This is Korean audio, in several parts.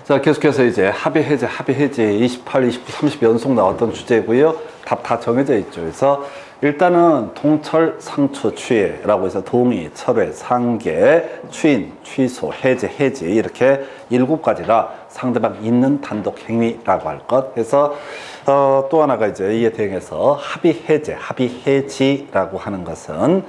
자, 계속해서 이제 합의 해제 28, 29, 30 연속 나왔던 주제고요. 답 다 정해져 있죠. 그래서 일단은 동철, 상추, 취해라고 해서 동의, 철회, 상계, 추인, 취소, 해제 이렇게 7가지가 상대방 있는 단독 행위라고 할 것. 그래서 또 하나가 이제 이에 대응해서 합의 해지라고 하는 것은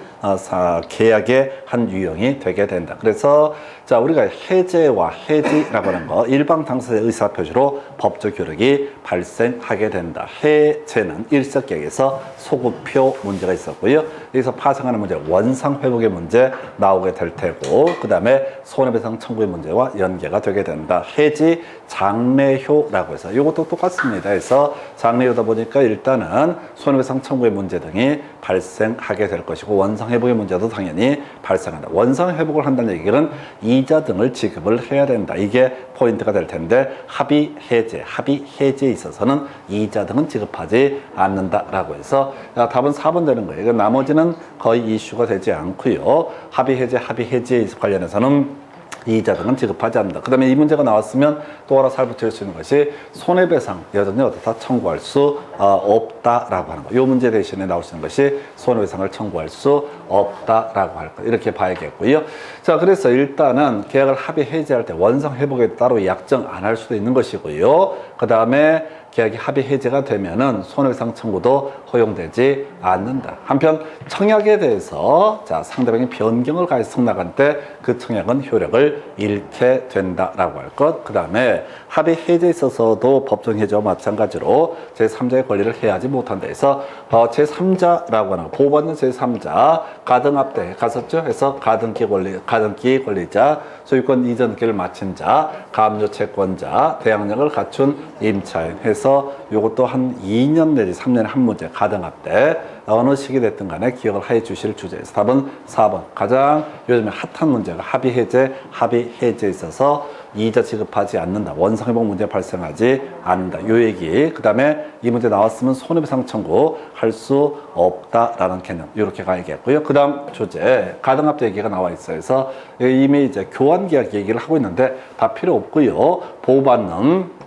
계약의 한 유형이 되게 된다. 그래서 자, 우리가 해제와 해지라고 하는 거 일방 당사자의 의사 표시로 법적 효력이 발생하게 된다. 해제는 일석격에서 소급표 문제가 있었고요. 여기서 파생하는 문제, 원상 회복의 문제 나오게 될 테고, 그 다음에 손해배상 청구의 문제와 연계가 되게 된다. 해지 장래효라고 해서 이것도 똑같습니다. 그래서 장래효다 보니까 일단은 손해배상 청구의 문제 등이 발생하게 될 것이고, 원상 회복의 문제도 당연히 발생한다. 원상 회복을 한다는 얘기는 이자 등을 지급을 해야 된다. 이게 포인트가 될 텐데, 합의 해제에 있어서는 이자 등은 지급하지 않는다라고 해서 답은 4번 되는 거예요. 나머지는 거의 이슈가 되지 않고요. 합의 해제에 관련해서는 이자 등은 지급하지 않는다. 그 다음에 이 문제가 나왔으면 또 하나 살붙일 수 있는 것이 손해배상 여전히 어떻다 청구할 수 없다라고 하는 거. 이 문제 대신에 나올 수 있는 것이 손해배상을 청구할 수 없다라고 할 것. 이렇게 봐야겠고요. 자, 그래서 일단은 계약을 합의 해제할 때 원상 회복에 따로 약정 안 할 수도 있는 것이고요. 그 다음에 계약이 합의 해제가 되면은 손해배상 청구도 허용되지 않는다. 한편 청약에 대해서 자, 상대방이 변경을 가해서 승낙한 때 그 청약은 효력을 잃게 된다라고 할 것. 그 다음에 합의 해제에 있어서도 법정 해제와 마찬가지로 제3자의 권리를 해하지 못한다 해서 제3자라고 하는 보호받는 제3자 가등합대 갔었죠. 그래서 가등기 권리자, 소유권 이전기를 마친 자, 가압류 채권자, 대항력을 갖춘 임차인 해서 이것도 한 2년 내지 3년에 한 문제 가등합대 어느 시기 됐든 간에 기억을 해 주실 주제에서 답은 4번. 가장 요즘에 핫한 문제가 합의 해제에 있어서 이자 지급하지 않는다. 원상회복 문제 발생하지 않는다. 요 얘기. 그 다음에 이 문제 나왔으면 손해배상 청구 할 수 없다라는 개념. 이렇게 가야겠고요. 그 다음 주제. 가등합대 얘기가 나와 있어요. 그래서 이미 이제 교환계약 얘기를 하고 있는데 다 필요 없고요. 보호받는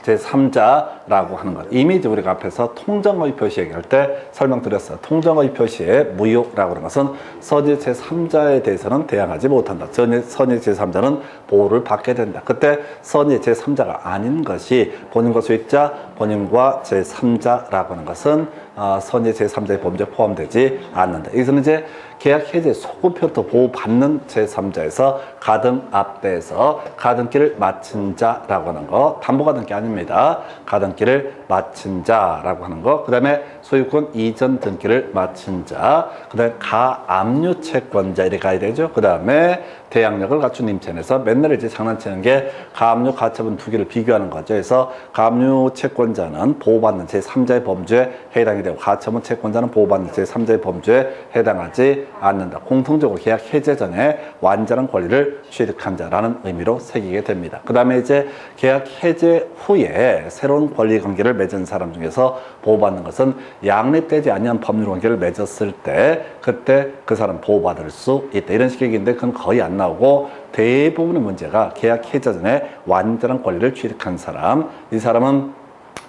제3자라고 하는 것. 이미 이제 우리가 앞에서 통정의 표시 얘기할 때 설명드렸어요. 통정의 표시의 무효라고 하는 것은 선의 제3자에 대해서는 대항하지 못한다. 선의 제3자는 보호를 받게 된다. 그때 선의 제3자가 아닌 것이 본인과 수익자, 본인과 제3자라고 하는 것은 선의 제3자의 범죄에 포함되지 않는다. 여기서는 이제 계약 해제 소급표도 보호받는 제3자에서 가등합대에서 가등기를 마친 자라고 하는 거, 담보가등기 아닙니다. 가등기를 마친 자라고 하는 거, 그 다음에 소유권 이전 등기를 마친 자, 그 다음에 가압류 채권자 이렇게 가야 되죠. 그 다음에 대항력을 갖춘 임차인에서 맨날 이제 장난치는 게 가압류 가처분 두 개를 비교하는 거죠. 그래서 가압류 채권자는 보호받는 제3자의 범죄에 해당이 되고 가처분 채권자는 보호받는 제3자의 범죄에 해당하지 않는다. 공통적으로 계약 해제 전에 완전한 권리를 취득한 자라는 의미로 새기게 됩니다. 그 다음에 이제 계약 해제 후에 새로운 권리 관계를 맺은 사람 중에서 보호받는 것은 양립되지 않은 법률 관계를 맺었을 때 그때 그 사람 보호받을 수 있다. 이런 식의 얘기인데 그건 거의 안 나오고 대부분의 문제가 계약 해제 전에 완전한 권리를 취득한 사람, 이 사람은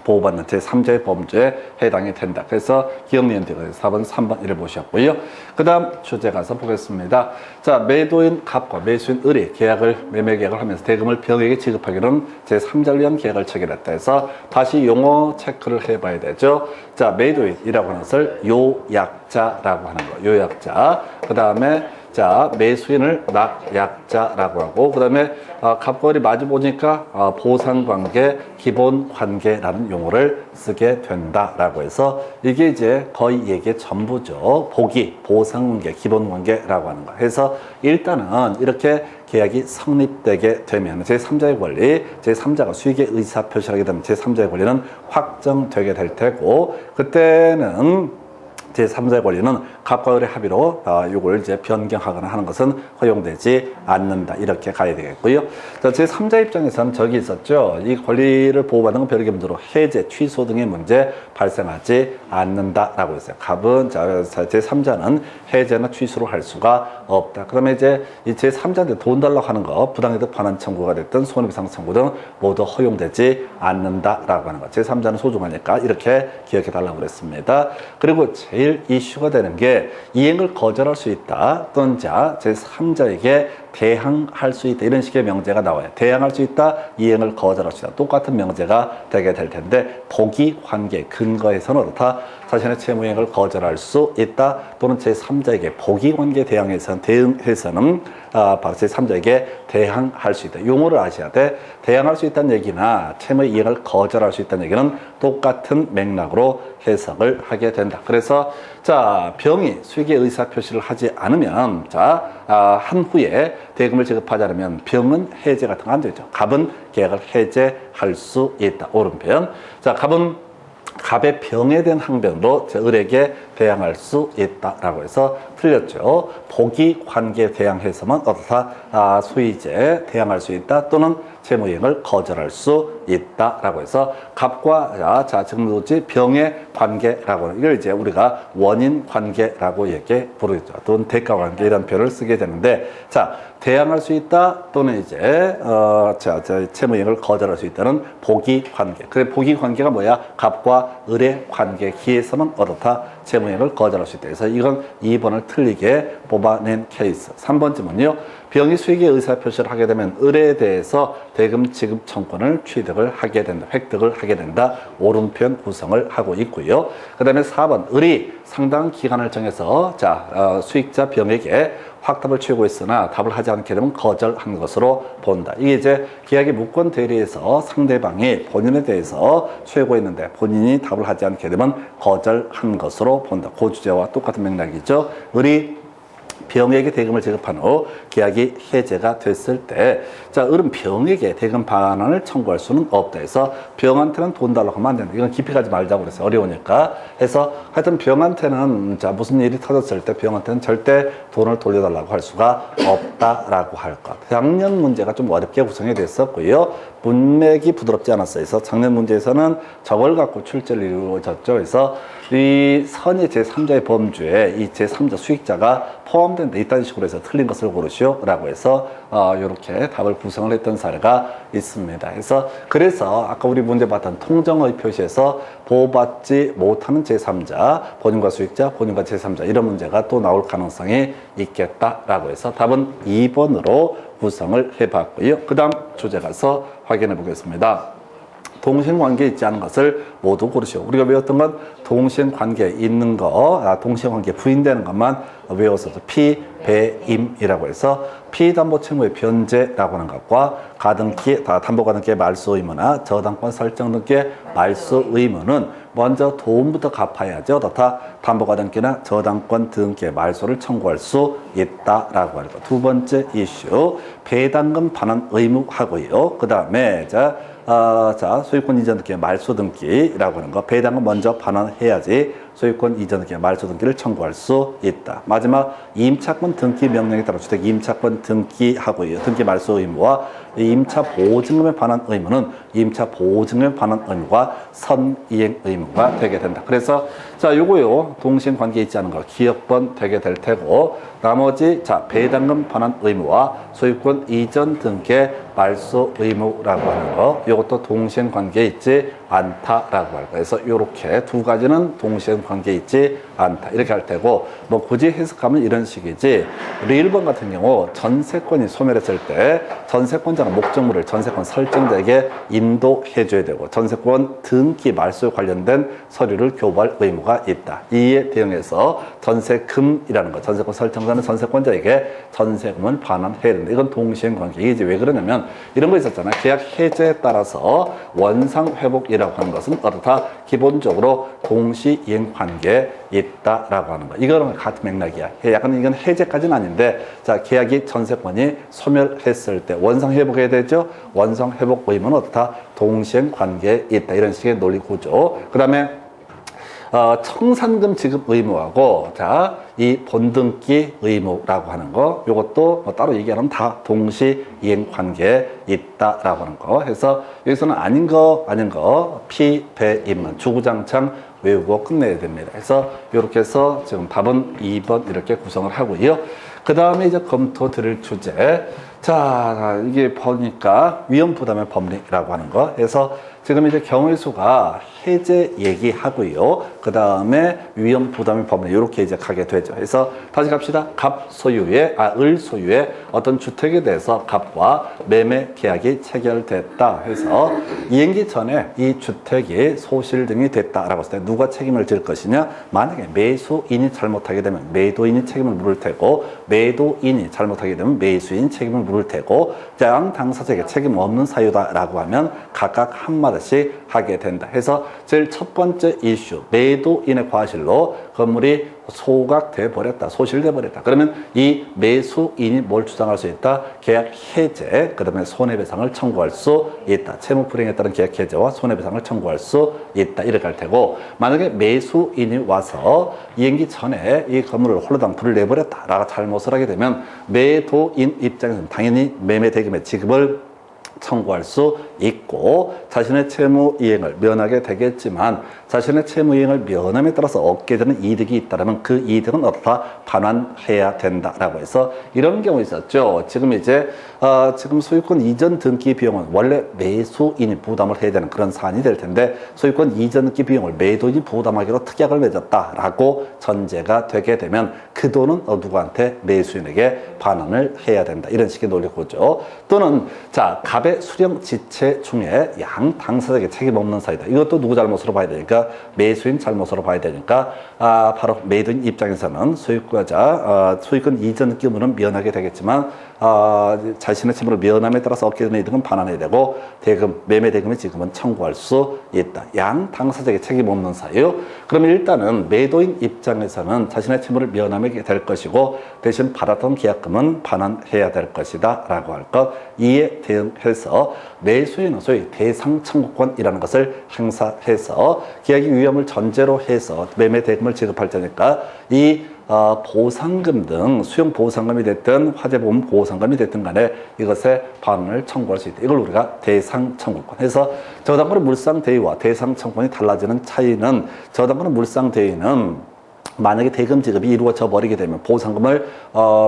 보호받는 제3자의 범죄에 해당이 된다. 그래서 기억니은되고 4번, 3번 이를 보셨고요. 그 다음 주제 가서 보겠습니다. 자, 매도인 갑과 매수인 을이 매매 계약을 하면서 대금을 병에게 지급하기로는 제3자를 위한 계약을 체결했다 해서 다시 용어 체크를 해봐야 되죠. 자, 매도인이라고 하는 것을 요약자라고 하는 거. 요약자. 그 다음에 자, 매수인을 낙약자라고 하고, 그 다음에 갑과 을이 마주 보니까 보상관계, 기본관계라는 용어를 쓰게 된다라고 해서 이게 이제 거의 얘기의 전부죠. 보상관계, 기본관계라고 하는 거. 해서 일단은 이렇게 계약이 성립되게 되면 제3자의 권리, 제3자가 수익의 의사표시를 하게 되면 제3자의 권리는 확정되게 될 테고, 그때는 제3자의 권리는 갑과 을의 합의로 이걸 이제 변경하거나 하는 것은 허용되지 않는다. 이렇게 가야 되겠고요. 자, 제3자 입장에서는 저기 있었죠. 이 권리를 보호받는 건 별개 문제로 해제, 취소 등의 문제 발생하지 않는다라고 했어요. 갑은 제3자는 해제나 취소를 할 수가 없다. 그러면 이제 이 제3자한테 돈 달라고 하는 거, 부당이득 반환 청구가 됐든 손해배상 청구 등 모두 허용되지 않는다라고 하는 거. 제3자는 소중하니까 이렇게 기억해 달라고 그랬습니다. 그리고 제일 이슈가 되는 게 이행을 거절할 수 있다 또는 제3자에게 대항할 수 있다 이런 식의 명제가 나와요. 대항할 수 있다, 이행을 거절할 수 있다. 똑같은 명제가 되게 될 텐데 복위 관계 근거에서는 어떻다? 자신의 채무이행을 거절할 수 있다 또는 제3자에게 복위 관계 대응해서는 바로 제3자에게 대항할 수 있다. 용어를 아셔야 돼. 대항할 수 있다는 얘기나 채무 이행을 거절할 수 있다는 얘기는 똑같은 맥락으로 해석을 하게 된다. 그래서 자, 병이 수익의 의사 표시를 하지 않으면 한 후에 대금을 지급하지 않으면 병은 해제 같은 거 안 되죠. 갑은 계약을 해제할 수 있다. 오른편. 자, 갑의 병에 대한 항변으로 을에게 대항할 수 있다라고 해서 틀렸죠. 복위 관계에 대항해서만 어떻다? 소유이제 대항할 수 있다 또는 채무이행을 거절할 수 있다라고 해서 갑과 증무도지 병의 관계라고 하는 이걸 이제 우리가 원인 관계라고 이렇게 부르죠. 또는 대가 관계 이런 표현을 쓰게 되는데 자, 대항할 수 있다 또는 이제 채무이행을 거절할 수 있다는 복위 관계. 그래 복위 관계가 뭐야? 갑과 을의 관계 기에서만 어떻다? 채무이행을 거절할 수 있다. 그래서 이건 2번을 틀리게 뽑아낸 케이스. 3번쯤은요. 병이 수익의 의사표시를 하게 되면 을에 대해서 대금 지급 청구권을 취득을 하게 된다. 획득을 하게 된다. 오른편 구성을 하고 있고요. 그 다음에 4번 을이 상당한 기간을 정해서 수익자 병에게 확답을 취하고 있으나 답을 하지 않게 되면 거절한 것으로 본다. 이게 이제 계약의 무권 대리에서 상대방이 본인에 대해서 취하고 있는데 본인이 답을 하지 않게 되면 거절한 것으로 본다. 그 주제와 똑같은 맥락이죠. 을이 병에게 대금을 지급한 후 계약이 해제가 됐을 때 을은 병에게 대금 반환을 청구할 수는 없다 해서 병한테는 돈 달라고 하면 안 된다. 이건 깊이 가지 말자고 그랬어요. 어려우니까. 해서 하여튼 병한테는 무슨 일이 터졌을 때 병한테는 절대 돈을 돌려달라고 할 수가 없다라고 할 것. 작년 문제가 좀 어렵게 구성이 됐었고요. 문맥이 부드럽지 않았어요. 그래서 작년 문제에서는 저걸 갖고 출제를 이루어졌죠. 그래서 이 선의 제3자의 범주에 이 제3자 수익자가 포함된다. 이딴 식으로 해서 틀린 것을 고르시오. 라고 해서 이렇게 답을 구성을 했던 사례가 있습니다. 그래서 아까 우리 문제 봤던 통정의 표시에서 보호받지 못하는 제3자, 본인과 수익자, 본인과 제3자 이런 문제가 또 나올 가능성이 있겠다라고 해서 답은 2번으로 구성을 해봤고요. 그 다음 주제 가서 확인해 보겠습니다. 동시행관계에 있지 않은 것을 모두 고르시오. 우리가 외웠던 건 동시행관계에 있는 거, 동시행관계에 부인되는 것만 외웠어서 피배임이라고 해서 피담보채무의 변제라고 하는 것과 가등기, 담보가등기의 말소 의무나 저당권 설정 등기의 말소 의무는 먼저 돈부터 갚아야죠. 담보가등기나 저당권 등기의 말소를 청구할 수 있다라고 하는 것. 두 번째 이슈, 배당금 반환 의무하고요. 그 다음에 소유권 이전 등기의 말소 등기라고 하는 거. 배당금 먼저 반환해야지 소유권 이전 등기의 말소 등기를 청구할 수 있다. 마지막 임차권 등기 명령에 따라 주택 임차권 등기하고요. 등기 말소 의무와 임차 보증금의 반환 의무는 임차 보증금의 반환 의무와 선이행 의무가 되게 된다. 그래서 요거요. 동시행 관계에 있지 않은 거 기억번 되게 될 테고 나머지 배당금 반환 의무와 소유권 이전 등기의 말소 의무라고 하는 거 이것도 동시행 관계에 있지 않다라고 할 거예요. 그래서 이렇게 두 가지는 동시행 관계에 있지 않다 이렇게 할 테고 굳이 해석하면 이런 식이지. 우리 1번 같은 경우 전세권이 소멸했을 때 전세권자가 목적물을 전세권 설정자에게 인도해 줘야 되고 전세권 등기 말소에 관련된 서류를 교부할 의무가 있다. 이에 대응해서 전세금이라는 거 전세권 설정자는 전세권자에게 전세금을 반환해야 된다. 이건 동시행 관계. 이게 왜 그러냐면 이런 거 있었잖아. 계약 해제에 따라서 원상 회복이라고 하는 것은 어떻다? 기본적으로 동시이행 관계에 있다라고 하는 거. 이거는 같은 맥락이야. 약간 이건 해제까지는 아닌데 계약이 전세권이 소멸했을 때 원상 회복해야 되죠. 원상 회복 의무는 어떻다? 동시행 관계에 있다. 이런 식의 논리 구조. 그 다음에 청산금 지급 의무하고 자, 이 본등기 의무라고 하는 거 요것도 뭐 따로 얘기 안 하면 다 동시 이행 관계에 있다라고 하는 거 해서 여기서는 아닌 거 피배임만 주구장창 외우고 끝내야 됩니다. 그래서 이렇게 해서 지금 답은 2번 이렇게 구성을 하고요. 그 다음에 이제 검토 드릴 주제. 자, 이게 보니까 위험 부담의 법리라고 하는 거. 그래서 지금 이제 경우의 수가 해제 얘기하고요. 그 다음에 위험 부담의 법리 이렇게 이제 가게 되죠. 그래서 다시 갑시다. 을 소유의 어떤 주택에 대해서 갑과 매매 계약이 체결됐다 해서 이행기 전에 이 주택이 소실 등이 됐다라고 했을 때 누가 책임을 질 것이냐? 만약에 매수인이 잘못하게 되면 매도인이 책임을 물을 테고 매도인이 잘못하게 되면 매수인이 책임을 물을 테고 양 당사자에게 책임 없는 사유다라고 하면 각각 한마디씩 하게 된다 해서 제일 첫 번째 이슈 매도인의 과실로 건물이 소각돼 버렸다, 소실돼 버렸다. 그러면 이 매수인이 뭘 주장할 수 있다? 계약 해제, 그 다음에 손해배상을 청구할 수 있다. 채무 불이행에 따른 계약 해제와 손해배상을 청구할 수 있다. 이렇게 할 테고 만약에 매수인이 와서 이행기 전에 이 건물을 홀로당 불을 내버렸다 라고 잘못을 하게 되면 매도인 입장에서는 당연히 매매 대금의 지급을 청구할 수 있고 자신의 채무 이행을 면하게 되겠지만 자신의 채무 이행을 면함에 따라서 얻게 되는 이득이 있다면 그 이득은 어떻다 반환해야 된다라고 해서 이런 경우 있었죠. 지금 이제 지금 소유권 이전 등기 비용은 원래 매수인이 부담을 해야 되는 그런 사안이 될 텐데 소유권 이전 등기 비용을 매도인이 부담하기로 특약을 맺었다라고 전제가 되게 되면 그 돈은 누구한테 매수인에게 반환을 해야 된다 이런 식의 논리고죠. 또는 자 갑의 수령 지체 중에 양 당사자에게 책임 없는 사유다. 이것도 누구 잘못으로 봐야 되니까 매수인 잘못으로 봐야 되니까 바로 매도인 입장에서는 소유권 이전 기물은 면하게 되겠지만 자신의 채무를 면함에 따라서 얻게 되는 이득은 반환해야 되고 대금, 매매 대금의 지급은 청구할 수 있다. 양 당사자에게 책임 없는 사유. 그러면 일단은 매도인 입장에서는 자신의 채무를 면함하게 될 것이고 대신 받았던 계약금은 반환해야 될 것이다 라고 할 것. 이에 대응해서 매수인은 소위 대상 청구권이라는 것을 행사해서 계약의 위험을 전제로 해서 매매 대금을 지급할 테니까 이 보상금 등 수용 보상금이 됐든 화재보험 보상금이 됐든 간에 이것에 반환을 청구할 수 있다. 이걸 우리가 대상 청구권 해서 저당권의 물상대위와 대상 청구권이 달라지는 차이는 저당권의 물상대위는 만약에 대금 지급이 이루어져 버리게 되면 보상금을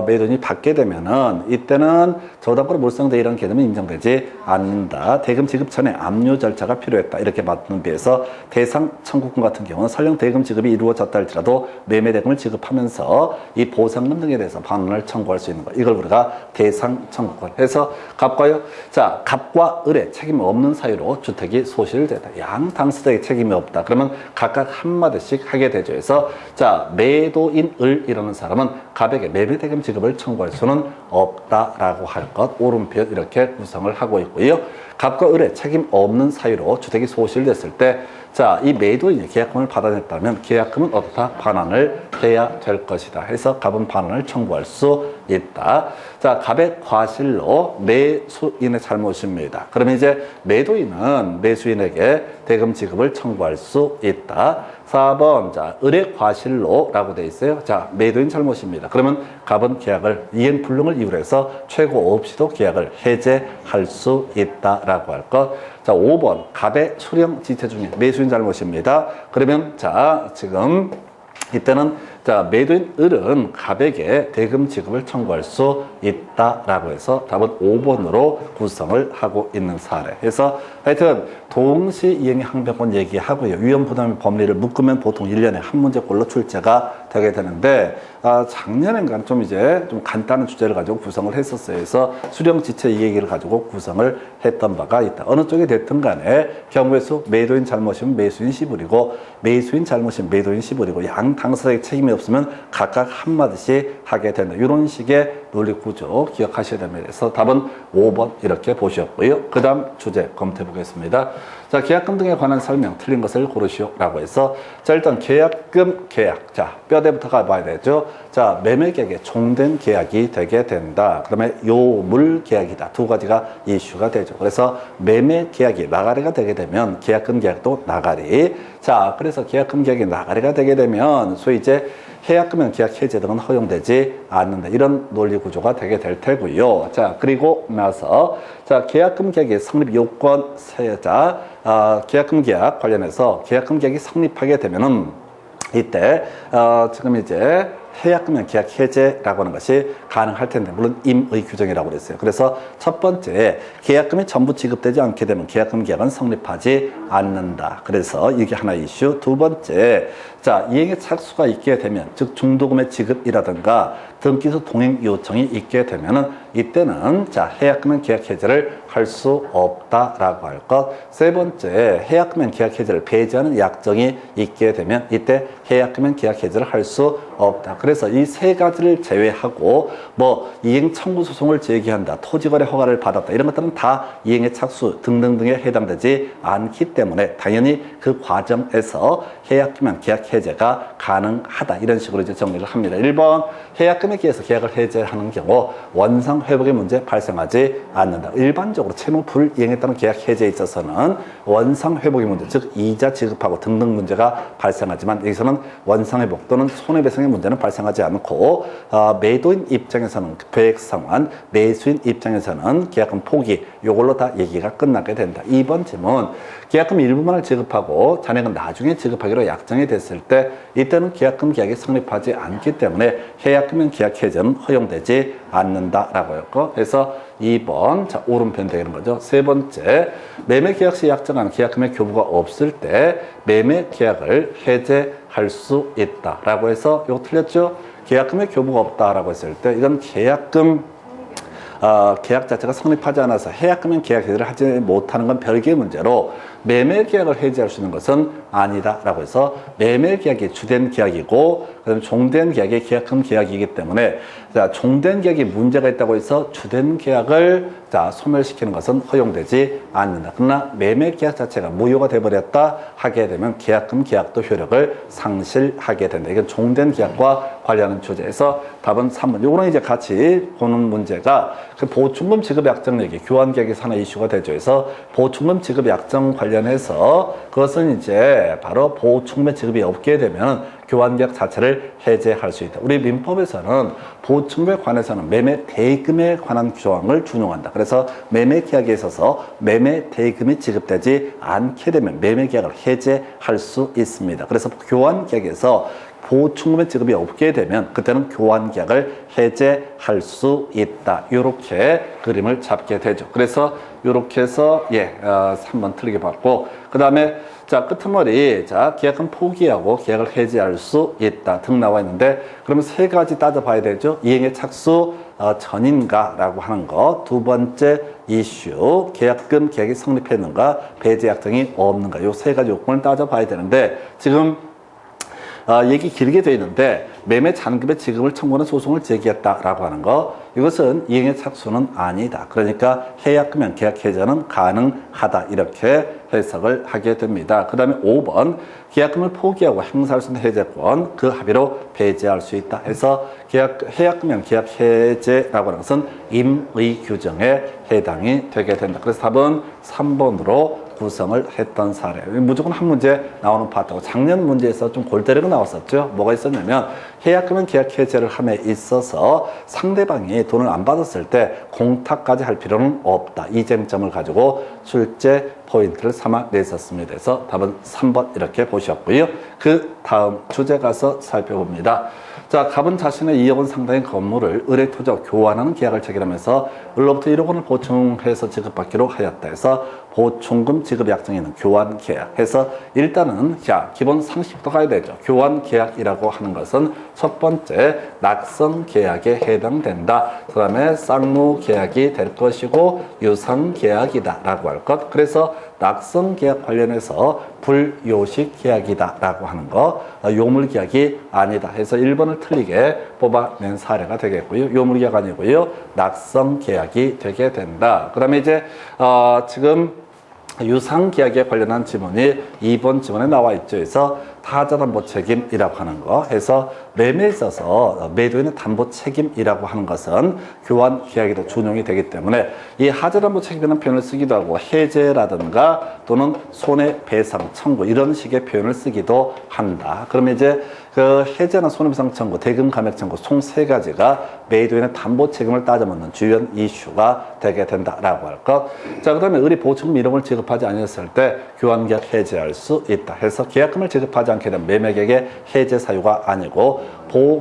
매도인이 받게 되면은 이때는 저당권의 물상대위라는 개념은 인정되지 않는다. 대금 지급 전에 압류 절차가 필요했다. 이렇게 맞는 비해서 대상 청구권 같은 경우는 설령 대금 지급이 이루어졌다 할지라도 매매 대금을 지급하면서 이 보상금 등에 대해서 반환을 청구할 수 있는 것. 이걸 우리가 대상 청구권 해서 갑과요. 자, 갑과 을의 책임 없는 사유로 주택이 소실되다. 양 당사자에게 책임이 없다. 그러면 각각 한마디씩 하게 되죠. 그래서 자, 매도인 을이라는 사람은 갑에게 매매 대금 지급을 청구할 수는 없다라고 할 것. 오른편 이렇게 구성을 하고 있고요. 갑과 을의 책임 없는 사유로 주택이 소실됐을 때 자, 이 매도인이 계약금을 받아냈다면 계약금은 어떻다? 반환을 해야 될 것이다. 해서 갑은 반환을 청구할 수 있다. 자, 갑의 과실로 매수인의 잘못입니다. 그러면 이제 매도인은 매수인에게 대금 지급을 청구할 수 있다. 4번, 자, 을의 과실로라고 돼 있어요. 자, 매도인 잘못입니다. 그러면 갑은 계약을 이행 불능을 이유로 해서 최고 없이도 계약을 해제할 수 있다라고 할 것. 자, 5번, 갑의 수령 지체 중에 매수인 잘못입니다. 그러면 자, 지금 이때는 자, 매도인 을은 갑에게 대금 지급을 청구할 수 있다라고 해서 답은 5번으로 구성을 하고 있는 사례. 해서 하여튼 동시 이행의 항변권 얘기하고요. 위험 부담의 법리를 묶으면 보통 1년에 한 문제꼴로 출제가 되게 되는데 작년엔가 좀 이제 좀 간단한 주제를 가지고 구성을 했었어요. 그래서 수령 지체 이 얘기를 가지고 구성을 했던 바가 있다. 어느 쪽이 됐든 간에 경우의 수 매도인 잘못이면 매수인 시불이고 매수인 잘못이면 매도인 시불이고 양 당사자의 책임이 없으면 각각 한마디씩 하게 된다. 이런 식의 논리 구조 기억하셔야 됩니다. 그래서 답은 5번 이렇게 보셨고요. 그 다음 주제 검토해 보겠습니다. 자, 계약금 등에 관한 설명 틀린 것을 고르시오라고 해서 자, 일단 계약금 계약. 자, 뼈대부터 가봐야 되죠. 자, 매매 계약에 종된 계약이 되게 된다. 그다음에 요물 계약이다. 두 가지가 이슈가 되죠. 그래서 매매 계약이 나가리가 되게 되면 계약금 계약도 나가리. 자, 그래서 계약금 계약이 나가리가 되게 되면 소위 이제 해약금형 계약 해제 등은 허용되지 않는다. 이런 논리 구조가 되게 될 테고요. 자, 그리고 나서 자, 계약금 계약의 성립 요건 세자 계약금 계약 관련해서 계약금 계약이 성립하게 되면은 이때 지금 이제 해약금형 계약 해제라고 하는 것이 가능할 텐데 물론 임의 규정이라고 그랬어요. 그래서 첫 번째 계약금이 전부 지급되지 않게 되면 계약금 계약은 성립하지 않는다. 그래서 이게 하나 이슈. 두 번째 자, 이행의 착수가 있게 되면 즉 중도금의 지급이라든가 등기소 동행 요청이 있게 되면은 이때는 자, 해약금형 계약 해제를 할 수 없다라고 할 것. 세 번째 해약금형 계약 해제를 배제하는 약정이 있게 되면 이때 해약금형 계약 해제를 할 수 없다. 그래서 이 세 가지를 제외하고 뭐 이행 청구 소송을 제기한다, 토지거래 허가를 받았다 이런 것들은 다 이행의 착수 등등등에 해당되지 않기 때문에 당연히 그 과정에서 해약금형 계약 해제가 가능하다. 이런 식으로 이제 정리를 합니다. 1번 해약금에 기해서 계약을 해제하는 경우 원상 회복의 문제 발생하지 않는다. 일반적으로 채무 불이행에 따른 계약 해제에 있어서는 원상 회복의 문제, 즉 이자 지급하고 등등 문제가 발생하지만 여기서는 원상 회복 또는 손해배상의 문제는 발생하지 않고 매도인 입장에서는 계획 상환, 매수인 입장에서는 계약금 포기 이걸로 다 얘기가 끝나게 된다. 2번 질문 계약금 일부만을 지급하고 잔액은 나중에 지급하기로 약정이 됐을 때 이때는 계약금 계약이 성립하지 않기 때문에 해약금형 계약 해제는 허용되지 않는다라고 했고 그래서 2번 자 오른편 되는 거죠. 세 번째 매매 계약 시 약정한 계약금의 교부가 없을 때 매매 계약을 해제할 수 있다라고 해서 이거 틀렸죠? 계약금의 교부가 없다라고 했을 때 이건 계약금 계약 자체가 성립하지 않아서 해약금형 계약 해제를 하지 못하는 건 별개의 문제로 매매 계약을 해제할 수 있는 것은 아니다라고 해서 매매 계약이 주된 계약이고 그다음에 종된 계약이 계약금 계약이기 때문에 자, 종된 계약이 문제가 있다고 해서 주된 계약을 자, 소멸시키는 것은 허용되지 않는다. 그러나 매매 계약 자체가 무효가 돼버렸다 하게 되면 계약금 계약도 효력을 상실하게 된다. 이건 종된 계약과 관련한 주제에서 답은 3번. 요거는 이제 같이 보는 문제가 그 보충금 지급 약정 얘기, 교환 계약에서 하나 이슈가 되죠. 그래서 보충금 지급 약정 관련해서 그것은 이제 바로 보충금의 지급이 없게 되면 교환 계약 자체를 해제할 수 있다. 우리 민법에서는 보충금에 관해서는 매매 대금에 관한 조항을 준용한다. 그래서 매매 계약에 있어서 매매 대금이 지급되지 않게 되면 매매 계약을 해제할 수 있습니다. 그래서 교환 계약에서 보충금의 지급이 없게 되면 그때는 교환 계약을 해제할 수 있다. 이렇게 그림을 잡게 되죠. 그래서 이렇게 해서 3번 틀리게 봤고 그 다음에 자 끄트머리 자 계약금 포기하고 계약을 해제할 수 있다 등 나와 있는데 그러면 세 가지 따져봐야 되죠. 이행의 착수 전인가라고 하는 거. 두 번째 이슈 계약금 계약이 성립했는가 배제 약정이 없는가. 요 세 가지 요건을 따져봐야 되는데 지금 얘기 길게 되어 있는데 매매 잔금의 지급을 청구하는 소송을 제기했다라고 하는 거 이것은 이행의 착수는 아니다. 그러니까 해약금형 계약 해제는 가능하다 이렇게 해석을 하게 됩니다. 그 다음에 5번 계약금을 포기하고 행사할 수 있는 해제권 그 합의로 배제할 수 있다 해서 해약금형 계약 해제라고 하는 것은 임의 규정에 해당이 되게 된다. 그래서 답은 3번으로 구성을 했던 사례. 무조건 한 문제 나오는 파트고 작년 문제에서 좀 골 때리고 나왔었죠. 뭐가 있었냐면 해약금형 계약 해제를 함에 있어서 상대방이 돈을 안 받았을 때 공탁까지 할 필요는 없다. 이 쟁점을 가지고 출제 포인트를 삼아 냈었습니다. 그래서 답은 3번 이렇게 보셨고요. 그 다음 주제 가서 살펴봅니다. 자, 갑은 자신의 2억 원 상당의 건물을 을의 토지와 교환하는 계약을 체결하면서 을로부터 1억 원을 보충해서 지급받기로 하였다 해서 보충금 지급 약정에 있는 교환 계약 해서 일단은 자 기본 상식부터 가야 되죠. 교환 계약이라고 하는 것은 첫 번째 낙선 계약에 해당된다. 그 다음에 쌍무 계약이 될 것이고 유상 계약이다 라고 할 것. 그래서 낙선 계약 관련해서 불요식 계약이다 라고 하는 거 요물 계약이 아니다 해서 1번을 틀리게 뽑아낸 사례가 되겠고요. 요물 계약 아니고요. 낙선 계약이 되게 된다. 그 다음에 이제 지금 유상계약에 관련한 지문이 2번 지문에 나와 있죠. 그래서 타자담보 책임이라고 하는 거 해서 매매에 있어서 매도인의 담보 책임이라고 하는 것은 교환 계약에도 준용이 되기 때문에 이 하자담보 책임이라는 표현을 쓰기도 하고 해제라든가 또는 손해배상 청구 이런 식의 표현을 쓰기도 한다. 그러면 이제 그 해제나 손해배상 청구, 대금 감액 청구 총 세 가지가 매도인의 담보 책임을 따져묻는 주요 이슈가 되게 된다라고 할 것. 자, 그다음에 의리 보증금 이런 걸 지급하지 않았을 때 교환계약 해제할 수 있다. 해서 계약금을 지급하지 않게 되면 매매계약의 해제 사유가 아니고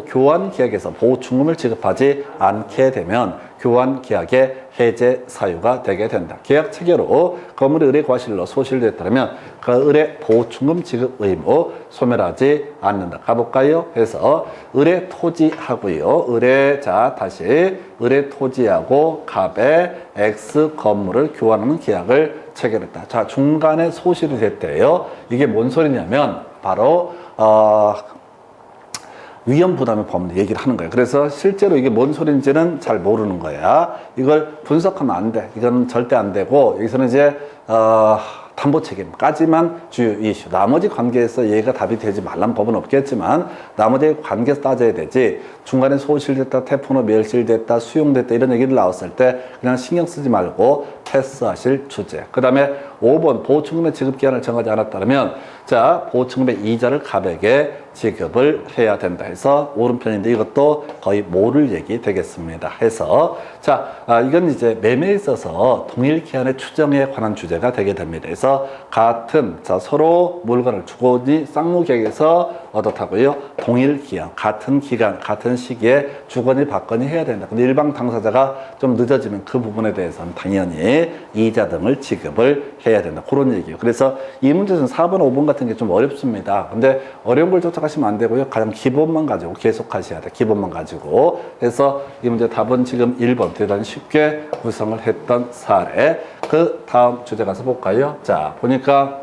교환계약에서 보증금을 지급하지 않게 되면 교환계약의 해제 사유가 되게 된다. 계약 체결후 건물이 의뢰 과실로 소실됐다면 그 의뢰 보증금 지급 의무 소멸하지 않는다. 가볼까요? 해서 의뢰 토지하고요. 다시 의뢰 토지하고 갑의 X 건물을 교환하는 계약을 체결했다. 자, 중간에 소실이 됐대요. 이게 뭔 소리냐면 바로 위험 부담의 범위 얘기를 하는 거예요. 그래서 실제로 이게 뭔 소리인지는 잘 모르는 거야. 이걸 분석하면 안 돼. 이건 절대 안 되고 여기서는 이제 담보 책임까지만 주요 이슈. 나머지 관계에서 얘가 답이 되지 말란 법은 없겠지만 나머지 관계에서 따져야 되지. 중간에 소실됐다, 태풍으로 멸실됐다, 수용됐다 이런 얘기를 나왔을 때 그냥 신경 쓰지 말고 패스하실 주제. 그 다음에 5번 보증금의 지급기한을 정하지 않았다면 자, 보증금의 이자를 갑에게 지급을 해야 된다 해서 오른편인데 이것도 거의 모를 얘기 되겠습니다. 해서 자, 이건 이제 매매에 있어서 동일 기한의 추정에 관한 주제가 되게 됩니다. 그래서 같은 서로 물건을 주거니 쌍무계약에서 얻었다고요. 동일 기한, 같은 기간, 같은 시기에 주거니 받거니 해야 된다. 근데 일방 당사자가 좀 늦어지면 그 부분에 대해서는 당연히 이자 등을 지급을 해야 된다. 그런 얘기예요. 그래서 이 문제는 4번, 5번 같은 게 좀 어렵습니다. 근데 어려운 걸 쫓아가시면 안 되고요. 가장 기본만 가지고 계속 하셔야 돼. 기본만 가지고. 그래서 이 문제 답은 지금 1번 대단히 쉽게 구성을 했던 사례. 그 다음 주제 가서 볼까요? 자, 보니까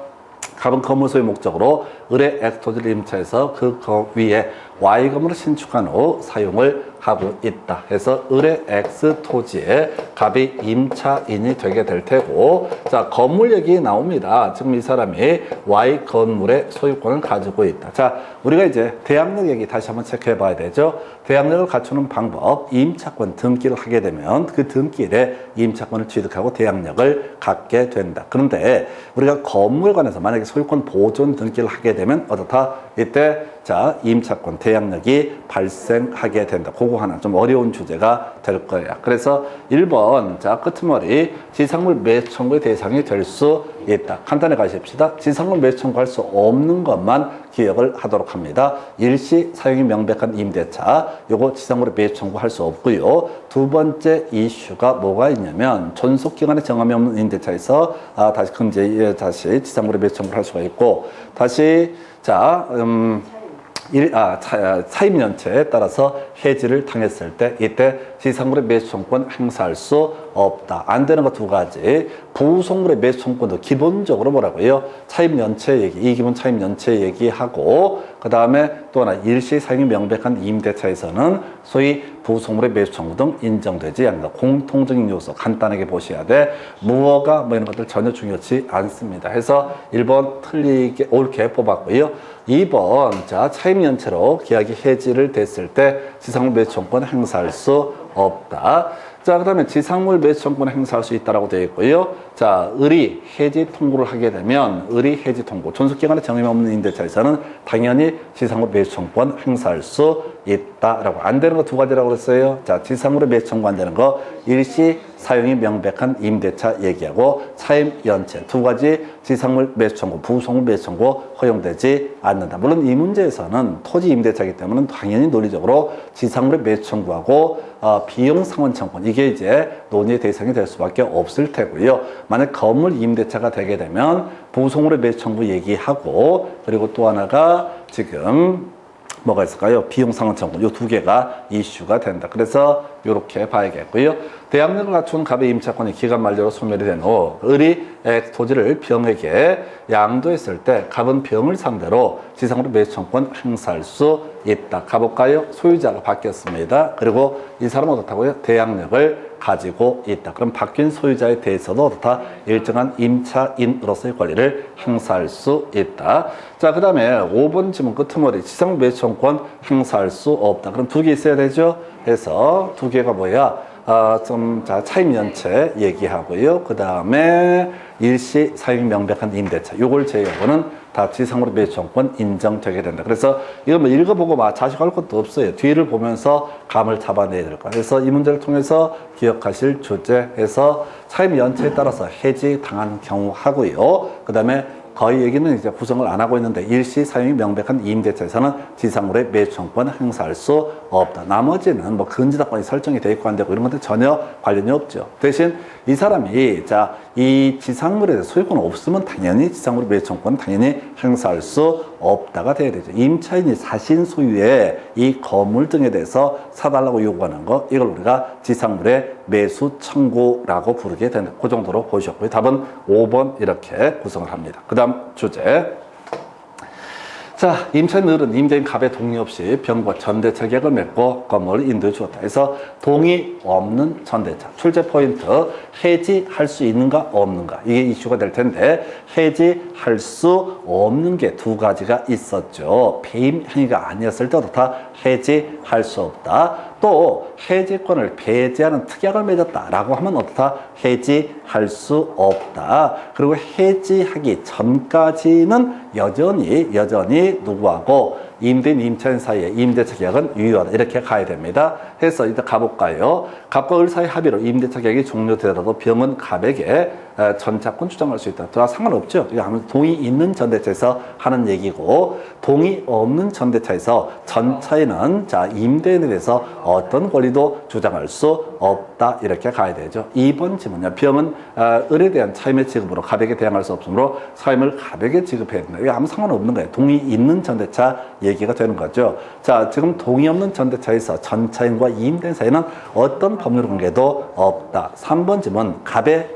갑은 건물 소유 목적으로 의뢰 X 토지를 임차해서 그 위에 Y 건물을 신축한 후 사용을 하고 있다. 해서 의뢰 X 토지에 갑이 임차인이 되게 될 테고, 자, 건물 얘기 나옵니다. 지금 이 사람이 Y 건물의 소유권을 가지고 있다. 자, 우리가 이제 대항력 얘기 다시 한번 체크해 봐야 되죠. 대항력을 갖추는 방법, 임차권 등기를 하게 되면 그 등기일에 임차권을 취득하고 대항력을 갖게 된다. 그런데 우리가 건물에 관해서 만약에 소유권 보존 등기를 하게 되면 어떻다? 이때 자, 임차권 대항력이 발생하게 된다. 그거 하나 좀 어려운 주제가 될 거예요. 그래서 1번 자, 끄트머리 지상물 매수 청구의 대상이 될 수 있다. 간단히 가십시다. 지상물 매수 청구할 수 없는 것만 기억을 하도록 합니다. 일시 사용이 명백한 임대차, 요거 지상물의 매수 청구할 수 없고요. 두 번째 이슈가 뭐가 있냐면 존속기간에 정함이 없는 임대차에서 다시 지상물의 매수 청구를 할 수가 있고, 다시 자, 차임연체에 따라서 해지를 당했을 때 이때 지상물의 매수청구권 행사할 수 없다. 안 되는 거 두 가지. 부속물의 매수청구권도 기본적으로 뭐라고요? 차임연체 얘기, 이 기본 차임연체 얘기하고, 그 다음에 또 하나 일시 사용이 명백한 임대차에서는 소위 부속물의 매수청구 등 인정되지 않는다. 공통적인 요소 간단하게 보셔야 돼. 무허가 뭐 이런 것들 전혀 중요치 않습니다. 해서 1번 틀리게 옳게 뽑았고요. 2번 자, 차임연체로 계약이 해지를 됐을 때 지상물 매수청구권 행사할 수 없다. 자, 그 다음에 지상물 매수청구권 행사할 수 있다라고 되어 있고요. 자, 의리 해지 통고를 하게 되면 의리 해지 통고 존속기간에 정함이 없는 임대차에서는 당연히 지상물 매수청구권 행사할 수 있다라고. 안 되는 거 두 가지라고 그랬어요. 자, 지상물의 매수청구 안 되는 거 일시 사용이 명백한 임대차 얘기하고 차임 연체 두 가지 지상물 매수청구, 부속물 매수청구 허용되지 않는다. 물론 이 문제에서는 토지 임대차이기 때문에 당연히 논리적으로 지상물의 매수청구하고 비용 상환 청구권 이게 이제 논의의 대상이 될 수밖에 없을 테고요. 만약 건물 임대차가 되게 되면 부속물의 매수청구 얘기하고, 그리고 또 하나가 지금 뭐가 있을까요? 비용상환 청구 이 두 개가 이슈가 된다. 그래서 이렇게 봐야겠고요. 대항력을 갖춘 갑의 임차권이 기간 만료로 소멸이 된 후 을이 토지를 병에게 양도했을 때 갑은 병을 상대로 지상으로 매수청구권 행사할 수 있다. 가볼까요? 소유자가 바뀌었습니다. 그리고 이 사람은 어떻다고요? 대항력을 가지고 있다. 그럼 바뀐 소유자에 대해서도 어떻다? 일정한 임차인으로서의 권리를 행사할 수 있다. 자, 그 다음에 5번 지문 끄트머리 지상 매수권 행사할 수 없다. 그럼 두 개 있어야 되죠? 해서 두 개가 뭐야? 자, 차임 연체 얘기하고요. 그 다음에 일시 사용이 명백한 임대차. 요걸 제외하고는 다 지상으로 매수권 인정되게 된다. 그래서 이거 뭐 읽어보고 막 자식할 것도 없어요. 뒤를 보면서 감을 잡아내야 될 거야. 그래서 이 문제를 통해서 기억하실 주제에서 차임 연체에 따라서 해지 당한 경우 하고요. 그 다음에 거의 얘기는 이제 구성을 안 하고 있는데 일시 사용이 명백한 임대차에서는 지상으로의 매수권을 행사할 수 없다. 나머지는 뭐 근저당권이 설정이 돼 있고 안 되고 이런 것들 전혀 관련이 없죠. 대신 이 사람이 자, 이 지상물에 대해서 소유권 없으면 당연히 지상으로 매수권은 당연히 행사할 수 없다가 돼야 되죠. 임차인이 사신 소유의 이 건물 등에 대해서 사달라고 요구하는 거, 이걸 우리가 지상물의 매수 청구라고 부르게 된다. 그 정도로 보셨고요. 답은 5번 이렇게 구성을 합니다. 그 다음 주제. 자, 임차인은 임대인 갑의 동의 없이 병과 전대차 계약을 맺고 건물을 인도해 주었다. 그래서 동의 없는 전대차. 출제 포인트, 해지할 수 있는가 없는가. 이게 이슈가 될 텐데 해지할 수 없는 게 두 가지가 있었죠. 배임 행위가 아니었을 때 어떻다? 해지할 수 없다. 또 해지권을 배제하는 특약을 맺었다라고 하면 어떻다? 해지할 수 없다. 그리고 해지하기 전까지는 여전히 누구하고 임대인 임차인 사이에 임대차 계약은 유효하다. 이렇게 가야 됩니다. 해서 일단 가볼까요? 갑과 을 사이 합의로 임대차 계약이 종료되더라도 병은 갑에게 전차권 주장할 수 있다. 다 상관없죠. 아무래도 동의 있는 전대차에서 하는 얘기고 동의 없는 전대차에서 전차인은 자 임대인에 대해서 어떤 권리도 주장할 수 없다. 이렇게 가야 되죠. 2번 지문이요. 병은 을에 대한 차임의 지급으로 갑에게 대항할 수 없으므로 차임을 갑에게 지급해야 된다. 이게 아무 상관없는 거예요. 동의 있는 전대차 얘기가 되는 거죠. 자, 지금 동의 없는 전대차에서 전차인과 임대인 사이는 어떤 법률 관계도 없다. 3번 지문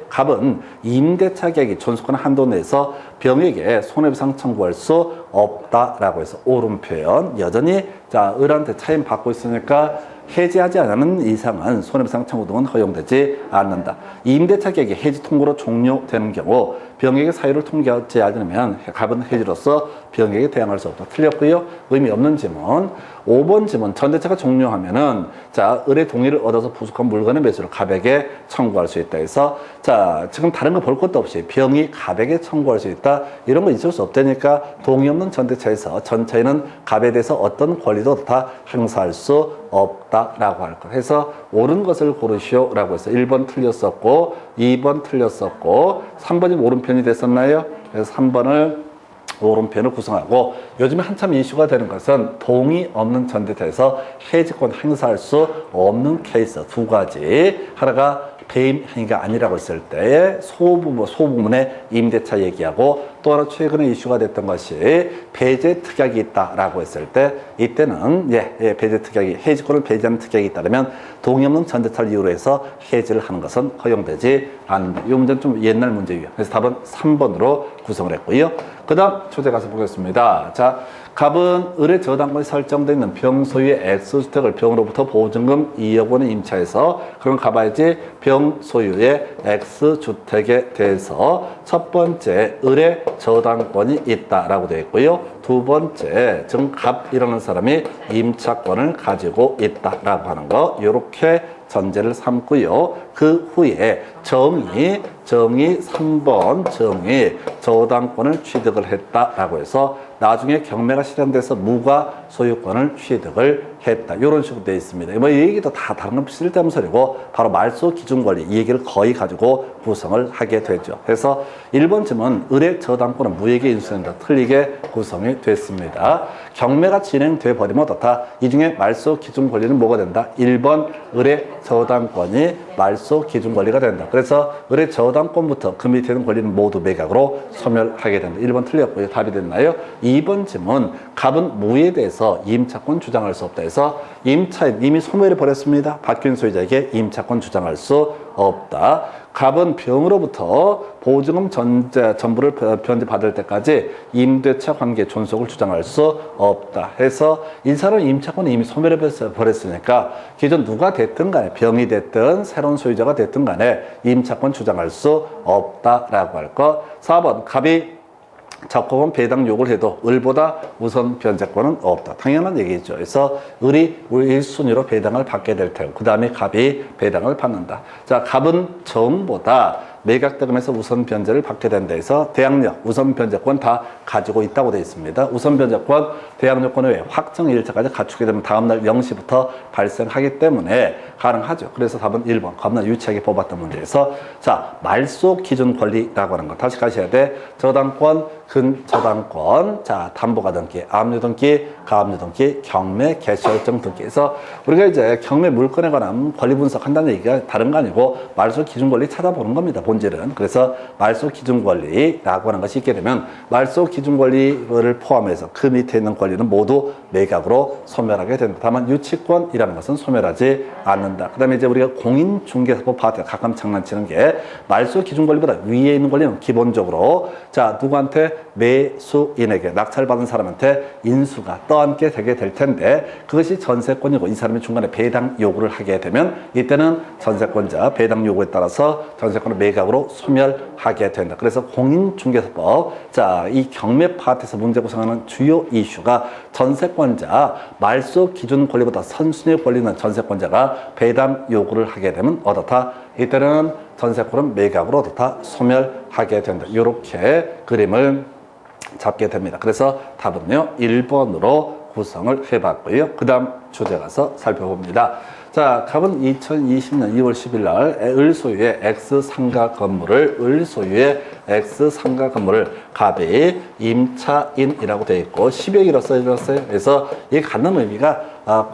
갑은 임대차 계약이 존속권 한도 내에서 병에게 손해배상 청구할 수 없다라고 해서 옳은 표현. 여전히 자 을한테 차임 받고 있으니까 해지하지 않는 이상은 손해배상 청구 등은 허용되지 않는다. 임대차 계약이 해지 통고로 종료되는 경우 병에게 사유를 통지하지 않으면 갑은 해지로서 병에게 대항할 수 없다. 틀렸고요. 의미 없는 지문. 5번 지문. 전대차가 종료하면은 자 을의 동의를 얻어서 부속한 물건의 매수를 갑에게 청구할 수 있다 해서 자 지금 다른 거 볼 것도 없이 병이 갑에게 청구할 수 있다. 이런 거 있을 수 없다니까 동의 없는 전대차에서 전차인은 갑에 대해서 어떤 권리도 다 행사할 수 없다라고 할 것. 해서 옳은 것을 고르시오라고 해서 1번 틀렸었고 2번 틀렸었고 3번이 오른편이 됐었나요? 그래서 3번을 오른편을 구성하고 요즘에 한참 이슈가 되는 것은 동의 없는 전대차에서 해지권 행사할 수 없는 케이스 두 가지. 하나가 배임 행위가 아니라고 했을 때의 소부분의 임대차 얘기하고 또 하나 최근에 이슈가 됐던 것이 배제 특약이 있다라고 했을 때 이때는 배제 특약이 해지권을 배제하는 특약이 있다면 동의 없는 전대차를 이유로 해서 해지를 하는 것은 허용되지 않는다. 이 문제는 좀 옛날 문제예요. 그래서 답은 3번으로 구성을 했고요. 그 다음 초대 가서 보겠습니다. 자, 갑은 을의 저당권이 설정되어 있는 병 소유의 X주택을 병으로부터 보증금 2억 원에 임차해서 그럼 가봐야지 병 소유의 X주택에 대해서 첫 번째 을의 저당권이 있다라고 되어 있고요. 두 번째 지금 갑이라는 사람이 임차권을 가지고 있다라고 하는 거 이렇게 전제를 삼고요. 그 후에 정의 3번 정의 저당권을 취득을 했다라고 해서 나중에 경매가 실현돼서 무가 소유권을 취득을 했다. 이런 식으로 되어 있습니다. 뭐 이 얘기도 다 다른 건 쓸데없는 소리고 바로 말소 기준 권리 이 얘기를 거의 가지고 구성을 하게 되죠. 그래서 1번 지문 을의 저당권은 무에게 인수된다. 틀리게 구성이 됐습니다. 경매가 진행돼 버리면 어떻다? 이 중에 말소 기준 권리는 뭐가 된다? 1번 을의 저당권이 말소 기준 권리가 된다. 그래서 을의 저당권부터 그 밑에 있는 권리는 모두 매각으로 소멸하게 된다. 1번 틀렸고요. 답이 됐나요? 2번 지문 갑은 무에 대해서 임차권 주장할 수 없다 해서 임차인 이미 소멸해 버렸습니다. 바뀐 소유자에게 임차권 주장할 수 없다. 갑은 병으로부터 보증금 전부를 변제받을 때까지 임대차 관계 존속을 주장할 수 없다 해서 이 사람은 임차권을 이미 소멸해 버렸으니까 기존 누가 됐든 간에 병이 됐든 새로운 소유자가 됐든 간에 임차권 주장할 수 없다라고 할 것. 4번 갑이 적법한 배당 요구를 해도 을보다 우선 변제권은 없다. 당연한 얘기죠. 그래서 을이 1순위로 배당을 받게 될 테고 그 다음에 갑이 배당을 받는다. 자, 갑은 정보다 매각대금에서 우선 변제를 받게 된다 해서 대항력, 우선 변제권 다 가지고 있다고 되어 있습니다. 우선 변제권, 대항력권을 왜 확정 일자까지 갖추게 되면 다음날 0시부터 발생하기 때문에 가능하죠. 그래서 답은 1번, 겁나 유치하게 뽑았던 문제에서 자, 말소 기준 권리라고 하는 거 다시 가셔야 돼. 저당권, 근저당권, 자, 담보가 등기, 압류 등기, 가압류 등기, 경매, 개시결정 등기에서 우리가 이제 경매 물건에 관한 권리 분석한다는 얘기가 다른 거 아니고 말소 기준 권리 찾아보는 겁니다. 본질은. 그래서 말소 기준 권리라고 하는 것이 있게 되면 말소 기준 권리를 포함해서 그 밑에 있는 권리는 모두 매각으로 소멸하게 된다. 다만 유치권이라는 것은 소멸하지 않는다. 그 다음에 이제 우리가 공인중개사법 파트 가끔 장난치는 게 말소 기준 권리보다 위에 있는 권리는 기본적으로 자, 누구한테 매수인에게 낙찰받은 사람한테 인수가 떠안게 되게 될 텐데 그것이 전세권이고 이 사람이 중간에 배당 요구를 하게 되면 이때는 전세권자 배당 요구에 따라서 전세권을 매각으로 소멸하게 된다. 그래서 공인중개사법 자, 이 경매 파트에서 문제 구성하는 주요 이슈가 전세권자 말소 기준 권리보다 선순위 권리는 전세권자가 배당 요구를 하게 되면 어떻다? 이때는 전세권은 매각으로 어떻다? 소멸하게 된다. 이렇게 그림을 잡게 됩니다. 그래서 답은요 1번으로 구성을 해봤고요. 그 다음 주제 가서 살펴봅니다. 자, 갑은 2020년 2월 10일 날 을소유의 X상가 건물을 갑이 임차인이라고 되어 있고 10억이라고 써있어요. 그래서 이게 갖는 의미가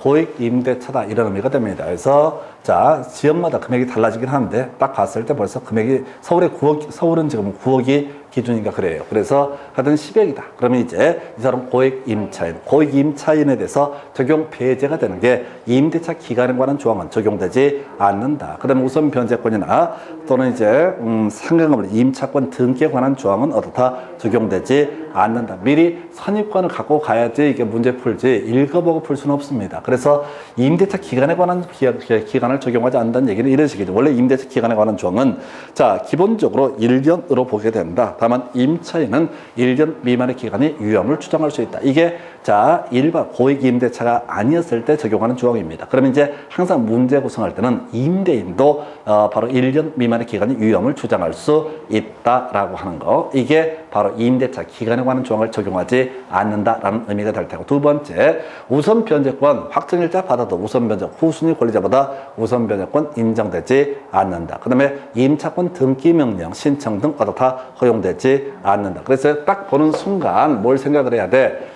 고액 임대차다 이런 의미가 됩니다. 그래서 자, 지역마다 금액이 달라지긴 하는데 딱 봤을 때 벌써 금액이 서울은 지금 9억이 기준인가 그래요. 그래서 하여튼 10억이다. 그러면 이제 이 사람 고액 임차인에 대해서 적용 배제가 되는 게 임대차 기간에 관한 조항은 적용되지 않는다. 그다음에 우선 변제권이나 또는 이제 상가건물 임차권 등기에 관한 조항은 어떻다? 적용되지 않는다. 미리 선입관을 갖고 가야지 이게 문제 풀지 읽어보고 풀 수는 없습니다. 그래서 임대차 기간에 관한 기간을 적용하지 않는다는 얘기는 이런 식이죠. 원래 임대차 기간에 관한 조항은 자, 기본적으로 1년으로 보게 된다. 다만 임차인은 1년 미만의 기간이 유효함을 주장할 수 있다. 이게 자, 일반 고액 임대차가 아니었을 때 적용하는 조항입니다. 그러면 이제 항상 문제 구성할 때는 임대인도 바로 1년 미만의 기간이 유효함을 주장할 수 있다라고 하는 거. 이게 바로 임대차 기간에 관한 조항을 적용하지 않는다라는 의미가 될 테고 두 번째 우선 변제권 확정일자 받아도 우선 변제 후순위 권리자보다 우선 변제권 인정되지 않는다. 그 다음에 임차권 등기 명령 신청 등 어떻다 허용되지 않는다. 그래서 딱 보는 순간 뭘 생각을 해야 돼?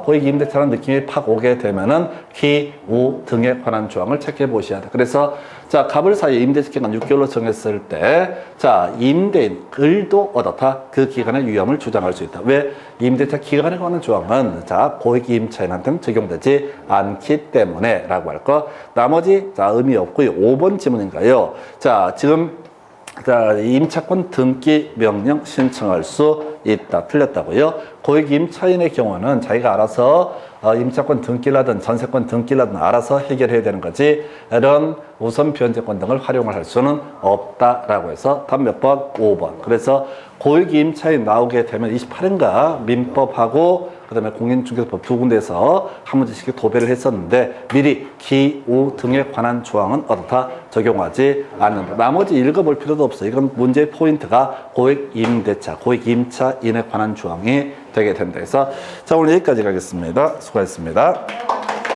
고액 임대차라는 느낌이 팍 오게 되면은 기, 우 등에 관한 조항을 체크해 보셔야 돼. 그래서 자, 갑을 사이 임대차 기간 6개월로 정했을 때 자, 임대인 을도 어떻다? 그 기간의 유효함을 주장할 수 있다. 왜? 임대차 기간에 관한 조항은 자, 고액 임차인한테는 적용되지 않기 때문에 라고 할 거. 나머지 자, 의미 없고요. 5번 지문인가요? 자, 지금 자, 임차권 등기 명령 신청할 수 있다. 틀렸다고요? 고액 임차인의 경우는 자기가 알아서 임차권 등기를 하든 전세권 등기를 하든 알아서 해결해야 되는 거지 이런 우선 변제권 등을 활용을 할 수는 없다라고 해서 답 몇 번? 5번. 그래서 고액 임차인 나오게 되면 28인가 민법하고 그다음에 공인중개사법 두 군데에서 한 문제씩 도배를 했었는데 미리 기, 우 등에 관한 조항은 어떻다? 적용하지 않는다. 나머지 읽어볼 필요도 없어. 이건 문제의 포인트가 고액 임대차, 고액 임차인에 관한 조항이 되게 된다. 그래서 자, 오늘 여기까지 가겠습니다. 수고하셨습니다.